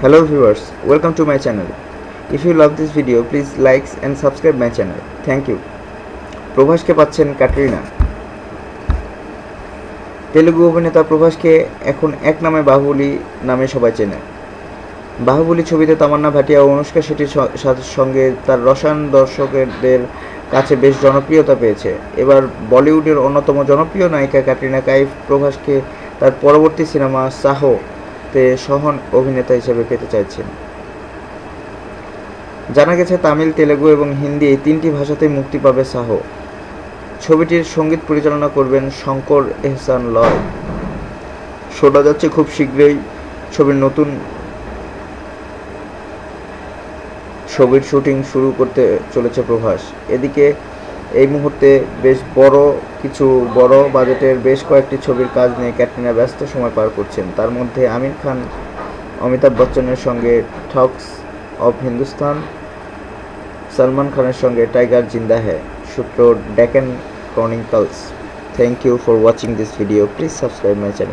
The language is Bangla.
Hello viewers, welcome to my channel. If you love this video, please like and subscribe my channel. Thank you. প্রভাসকে পাচ্ছেন ক্যাটরিনা। তেলুগু অভিনেতা প্রভাসকে এখন এক নামে বাহুবলী নামে সবাই চেনে। বাহুবলী ছবিতে তামান্না ভাটিয়া ও অনুষ্কা শেট্টির সঙ্গে তার রসায়ন দর্শকদের কাছে বেশ জনপ্রিয়তা পেয়েছে। এবার বলিউডের অন্যতম জনপ্রিয় নায়িকা ক্যাটরিনা কাইফ প্রভাসকে তার পরবর্তী সিনেমা সাহোতে সহ অভিনেতা হিসেবে পেতে চাইছেন। জানা গেছে তামিল, তেলুগু এবং হিন্দি এই তিনটি ভাষাতেই মুক্তি পাবে সাহো। ছবিটির সঙ্গীত পরিচালনা করবেন শঙ্কর এহসান লয়। শোনা যাচ্ছে খুব শীঘ্রই ছবির শুটিং শুরু করতে চলেছে প্রভাস। এদিকে এই মুহূর্তে বেশ বড় বাজেটের বেশ কয়েকটি ছবির কাজ নিয়ে ক্যাটরিনা ব্যস্ত সময় পার করছেন। তার মধ্যে আমির খান, অমিতাভ বচ্চনের সঙ্গে ঠগস অফ হিন্দুস্তান, সলমান খানের সঙ্গে টাইগার জিন্দা হ্যায়। সূত্র Deccan Chronicles. Thank you for watching this video. Please subscribe my channel.